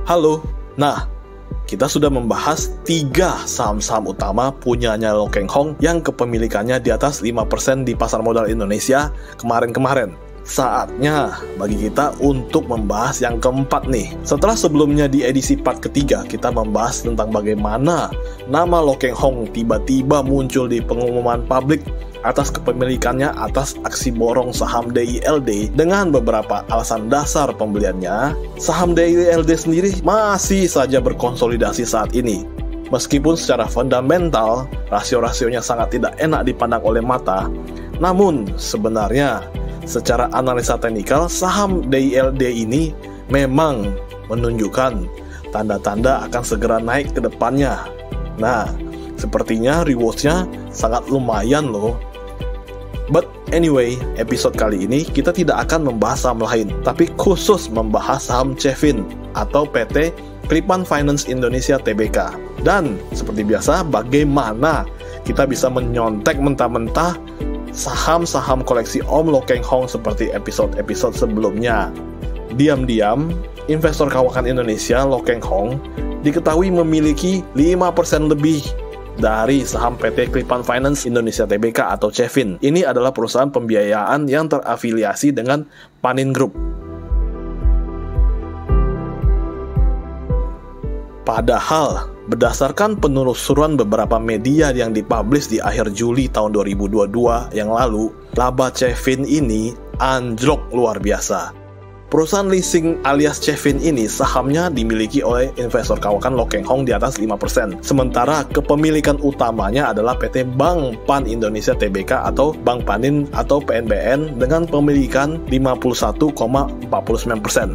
Halo. Nah, kita sudah membahas 3 saham-saham utama punyanya Lo Keng Hong yang kepemilikannya di atas 5% di pasar modal Indonesia kemarin-kemarin. Saatnya bagi kita untuk membahas yang keempat nih. Setelah sebelumnya di edisi part ketiga kita membahas tentang bagaimana nama Lo Keng Hong tiba-tiba muncul di pengumuman publik atas kepemilikannya atas aksi borong saham DILD dengan beberapa alasan dasar pembeliannya. Saham DILD sendiri masih saja berkonsolidasi saat ini. Meskipun secara fundamental rasio-rasionya sangat tidak enak dipandang oleh mata, namun sebenarnya secara analisa teknikal, saham DILD ini memang menunjukkan tanda-tanda akan segera naik ke depannya. Nah, sepertinya rewards-nya sangat lumayan loh. But anyway, episode kali ini kita tidak akan membahas saham lain, tapi khusus membahas saham Cevin atau PT Klipan Finance Indonesia Tbk. Dan seperti biasa, bagaimana kita bisa menyontek mentah-mentah saham-saham koleksi Om Lo Keng Hong seperti episode-episode sebelumnya. Diam-diam, investor kawakan Indonesia Lo Keng Hong diketahui memiliki 5% lebih dari saham PT Klipan Finance Indonesia Tbk atau Cevin. Ini adalah perusahaan pembiayaan yang terafiliasi dengan Panin Group. Padahal, berdasarkan penelusuran beberapa media yang dipublish di akhir Juli tahun 2022 yang lalu, laba Cevin ini anjlok luar biasa. Perusahaan leasing alias Cevin ini sahamnya dimiliki oleh investor kawakan Lo Keng Hong di atas 5%. Sementara kepemilikan utamanya adalah PT Bank Pan Indonesia Tbk atau Bank Panin atau PNBN dengan pemilikan 51,49%.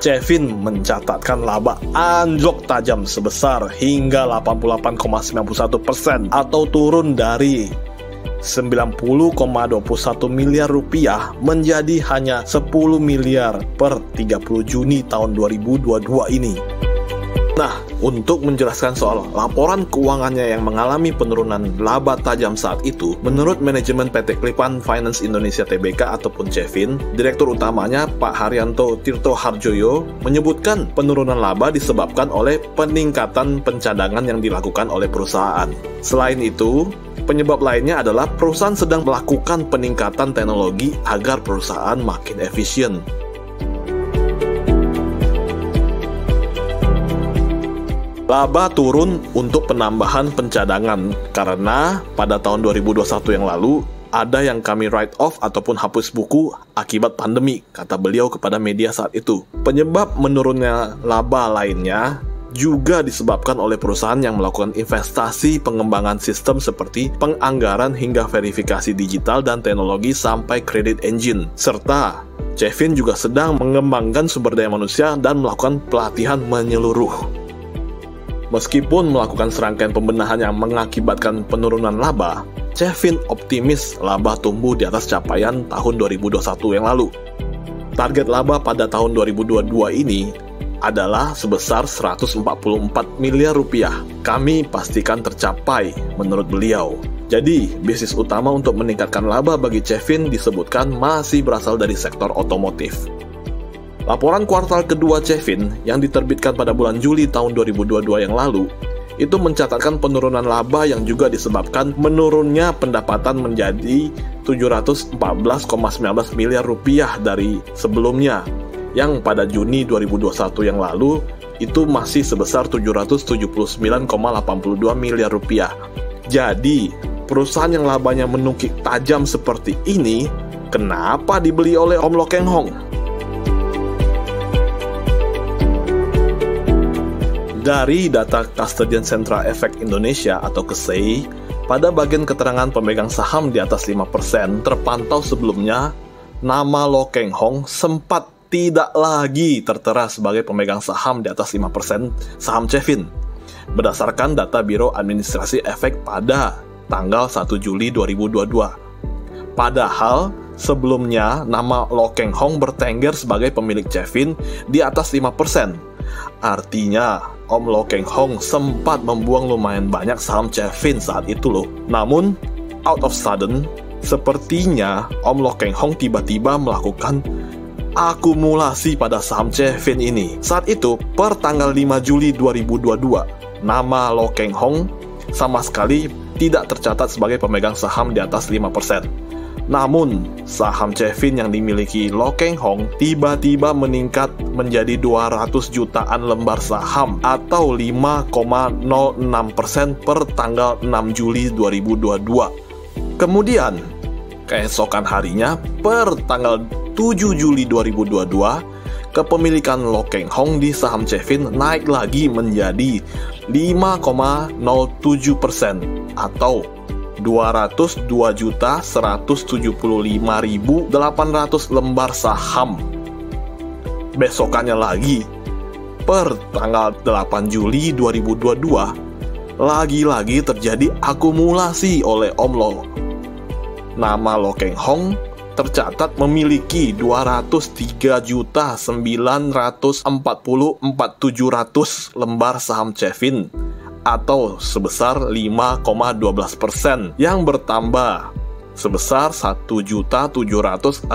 Cevin mencatatkan laba anjlok tajam sebesar hingga 88,91% atau turun dari 90,21 miliar rupiah menjadi hanya 10 miliar per 30 Juni tahun 2022 ini. Nah, untuk menjelaskan soal laporan keuangannya yang mengalami penurunan laba tajam saat itu, menurut manajemen PT Klipan Finance Indonesia Tbk ataupun Cevin, Direktur utamanya Pak Haryanto Tirto Harjoyo menyebutkan penurunan laba disebabkan oleh peningkatan pencadangan yang dilakukan oleh perusahaan. Selain itu, penyebab lainnya adalah perusahaan sedang melakukan peningkatan teknologi agar perusahaan makin efisien. Laba turun untuk penambahan pencadangan karena pada tahun 2021 yang lalu ada yang kami write off ataupun hapus buku akibat pandemi, kata beliau kepada media saat itu. Penyebab menurunnya laba lainnya juga disebabkan oleh perusahaan yang melakukan investasi pengembangan sistem seperti penganggaran hingga verifikasi digital dan teknologi sampai credit engine. Serta Cevin juga sedang mengembangkan sumber daya manusia dan melakukan pelatihan menyeluruh. Meskipun melakukan serangkaian pembenahan yang mengakibatkan penurunan laba, Cevin optimis laba tumbuh di atas capaian tahun 2021 yang lalu. Target laba pada tahun 2022 ini adalah sebesar 144 miliar rupiah. Kami pastikan tercapai menurut beliau. Jadi, bisnis utama untuk meningkatkan laba bagi Cevin disebutkan masih berasal dari sektor otomotif. Laporan kuartal kedua Cevin yang diterbitkan pada bulan Juli tahun 2022 yang lalu itu mencatatkan penurunan laba yang juga disebabkan menurunnya pendapatan menjadi 714,19 miliar rupiah dari sebelumnya, yang pada Juni 2021 yang lalu itu masih sebesar 779,82 miliar rupiah. Jadi, perusahaan yang labanya menukik tajam seperti ini, kenapa dibeli oleh Om Lo Keng Hong? Dari data Custodian Central Effect Indonesia atau KCEI, pada bagian keterangan pemegang saham di atas 5% terpantau sebelumnya, nama Lo Keng Hong sempat tidak lagi tertera sebagai pemegang saham di atas 5% saham Cevin, berdasarkan data Biro Administrasi Efek pada tanggal 1 Juli 2022. Padahal, sebelumnya nama Lo Keng Hong bertengger sebagai pemilik Cevin di atas 5%. Artinya, Om Lo Keng Hong sempat membuang lumayan banyak saham Cevin saat itu loh. Namun, out of sudden, sepertinya Om Lo Keng Hong tiba-tiba melakukan akumulasi pada saham Chevin ini. Saat itu, per tanggal 5 Juli 2022, nama Lo Keng Hong sama sekali tidak tercatat sebagai pemegang saham di atas 5%. Namun, saham Chevin yang dimiliki Lo Keng Hong tiba-tiba meningkat menjadi 200 jutaan lembar saham atau 5,06% per tanggal 6 Juli 2022. Kemudian, keesokan harinya, per tanggal 7 Juli 2022, kepemilikan Lo Keng Hong di saham Chevin naik lagi menjadi 5,07% atau 202.175.800 lembar saham. Besokannya lagi, per tanggal 8 Juli 2022, lagi-lagi terjadi akumulasi oleh Om Lo. Nama Lo Keng Hong tercatat memiliki 203.944.700 lembar saham Chevin atau sebesar 5,12% yang bertambah sebesar 1.768.900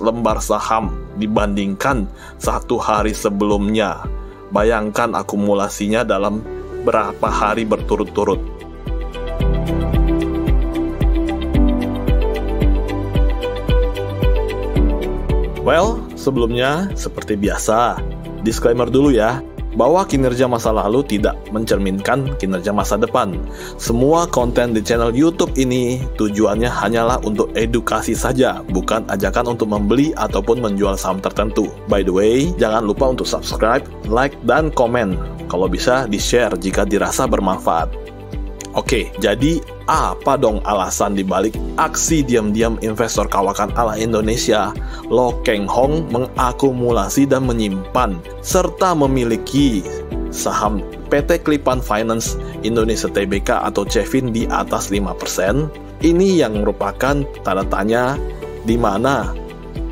lembar saham dibandingkan satu hari sebelumnya. Bayangkan akumulasinya dalam berapa hari berturut-turut. Well, sebelumnya seperti biasa, disclaimer dulu ya, bahwa kinerja masa lalu tidak mencerminkan kinerja masa depan. Semua konten di channel YouTube ini tujuannya hanyalah untuk edukasi saja, bukan ajakan untuk membeli ataupun menjual saham tertentu. By the way, jangan lupa untuk subscribe, like, dan komen. Kalau bisa, di-share jika dirasa bermanfaat. Oke, jadi apa dong alasan dibalik aksi diam-diam investor kawakan ala Indonesia Lo Keng Hong mengakumulasi dan menyimpan serta memiliki saham PT Klipan Finance Indonesia Tbk atau Chevin di atas 5%? Ini yang merupakan tanda tanya di mana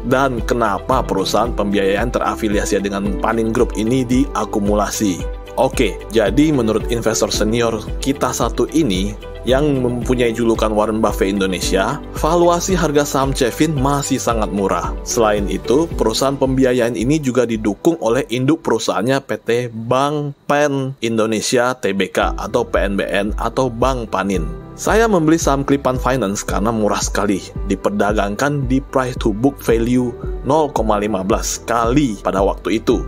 dan kenapa perusahaan pembiayaan terafiliasi dengan Panin Group ini diakumulasi. Oke, jadi menurut investor senior kita satu ini yang mempunyai julukan Warren Buffett Indonesia, valuasi harga saham Chevin masih sangat murah. Selain itu, perusahaan pembiayaan ini juga didukung oleh induk perusahaannya PT Bank Pen Indonesia Tbk atau PNBN atau Bank Panin. Saya membeli saham Klipan Finance karena murah sekali, diperdagangkan di price to book value 0,15 kali pada waktu itu.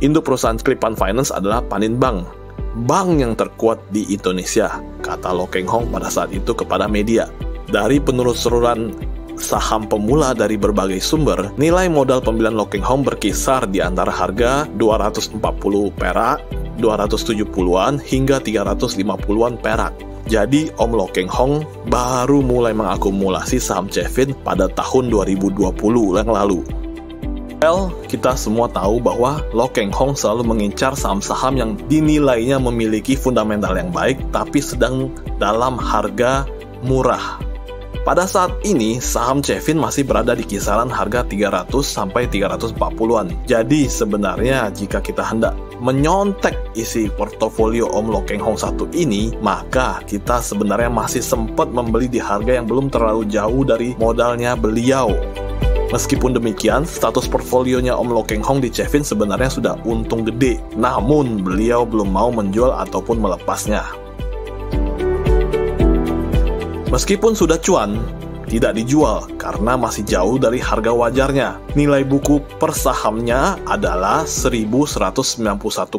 Induk perusahaan Klipan Finance adalah Panin Bank, bank yang terkuat di Indonesia, kata Lo Keng Hong pada saat itu kepada media. Dari penelusuran saham pemula dari berbagai sumber, nilai modal pembelian Lo Keng Hong berkisar di antara harga 240 perak, 270-an hingga 350-an perak. Jadi Om Lo Keng Hong baru mulai mengakumulasi saham Chevin pada tahun 2020 yang lalu. Well, kita semua tahu bahwa Lo Keng Hong selalu mengincar saham-saham yang dinilainya memiliki fundamental yang baik tapi sedang dalam harga murah. Pada saat ini, saham Chevin masih berada di kisaran harga 300 sampai 340-an. Jadi sebenarnya jika kita hendak menyontek isi portofolio Om Lo Keng Hong satu ini, maka kita sebenarnya masih sempat membeli di harga yang belum terlalu jauh dari modalnya beliau. Meskipun demikian, status portfolionya Om Lo Keng Hong di Chevin sebenarnya sudah untung gede, namun beliau belum mau menjual ataupun melepasnya. Meskipun sudah cuan, tidak dijual karena masih jauh dari harga wajarnya. Nilai buku per sahamnya adalah 1.191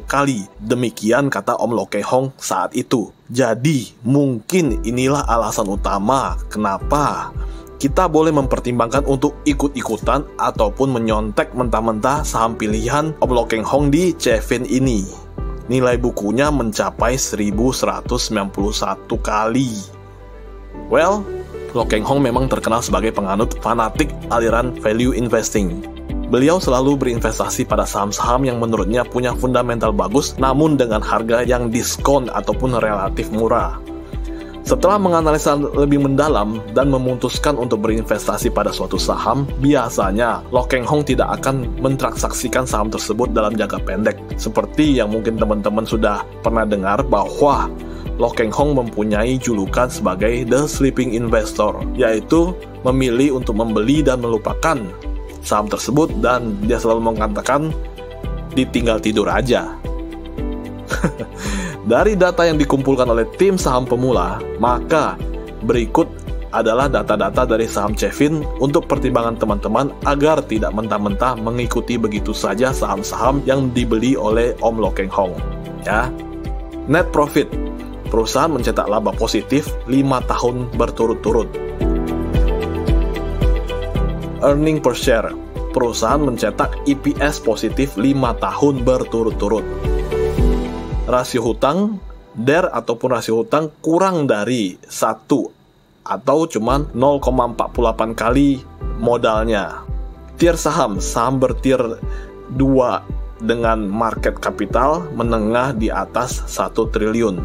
kali. Demikian kata Om Lo Keng Hong saat itu. Jadi, mungkin inilah alasan utama kenapa kita boleh mempertimbangkan untuk ikut-ikutan ataupun menyontek mentah-mentah saham pilihan Om Lo Keng Hong di Chevin ini. Nilai bukunya mencapai 1.191 kali. Well, Lo Keng Hong memang terkenal sebagai penganut fanatik aliran value investing. Beliau selalu berinvestasi pada saham-saham yang menurutnya punya fundamental bagus namun dengan harga yang diskon ataupun relatif murah. Setelah menganalisa lebih mendalam dan memutuskan untuk berinvestasi pada suatu saham, biasanya Lo Keng Hong tidak akan mentransaksikan saham tersebut dalam jangka pendek. Seperti yang mungkin teman-teman sudah pernah dengar bahwa Lo Keng Hong mempunyai julukan sebagai The Sleeping Investor, yaitu memilih untuk membeli dan melupakan saham tersebut, dan dia selalu mengatakan ditinggal tidur aja. Dari data yang dikumpulkan oleh tim saham pemula, maka berikut adalah data-data dari saham Cevin untuk pertimbangan teman-teman agar tidak mentah-mentah mengikuti begitu saja saham-saham yang dibeli oleh Om Lo Keng Hong. Ya. Net profit, perusahaan mencetak laba positif 5 tahun berturut-turut. Earning per share, perusahaan mencetak EPS positif 5 tahun berturut-turut. Rasio hutang, DER ataupun rasio hutang kurang dari 1 atau cuma 0,48 kali modalnya. Tier saham, saham bertier 2 dengan market capital menengah di atas 1 triliun.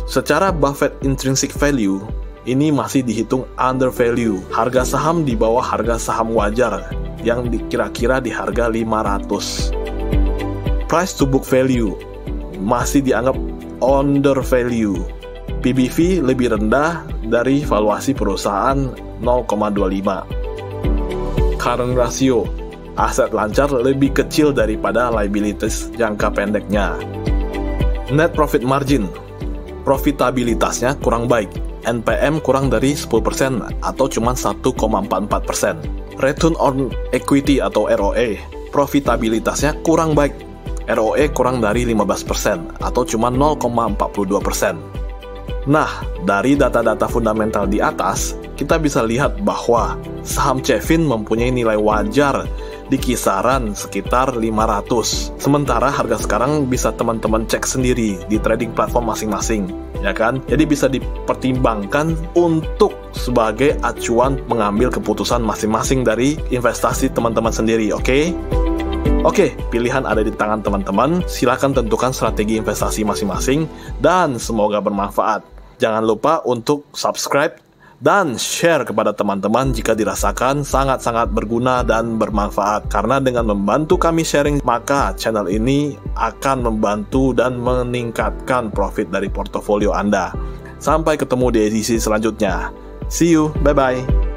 Secara Buffett intrinsic value, ini masih dihitung under value. Harga saham di bawah harga saham wajar yang kira-kira di harga 500. Price to book value masih dianggap under value. PBV lebih rendah dari valuasi perusahaan 0,25. Current ratio, aset lancar lebih kecil daripada liabilities jangka pendeknya. Net profit margin, profitabilitasnya kurang baik. NPM kurang dari 10% atau cuma 1,44%. Return on equity atau ROE, profitabilitasnya kurang baik. ROE kurang dari 15% atau cuma 0,42%. Nah, dari data-data fundamental di atas, kita bisa lihat bahwa saham Cevin mempunyai nilai wajar di kisaran sekitar 500. Sementara harga sekarang bisa teman-teman cek sendiri di trading platform masing-masing, ya kan? Jadi bisa dipertimbangkan untuk sebagai acuan mengambil keputusan masing-masing dari investasi teman-teman sendiri, oke? Oke, pilihan ada di tangan teman-teman. Silakan tentukan strategi investasi masing-masing dan semoga bermanfaat. Jangan lupa untuk subscribe dan share kepada teman-teman jika dirasakan sangat-sangat berguna dan bermanfaat. Karena dengan membantu kami sharing, maka channel ini akan membantu dan meningkatkan profit dari portofolio Anda. Sampai ketemu di edisi selanjutnya. See you, bye-bye.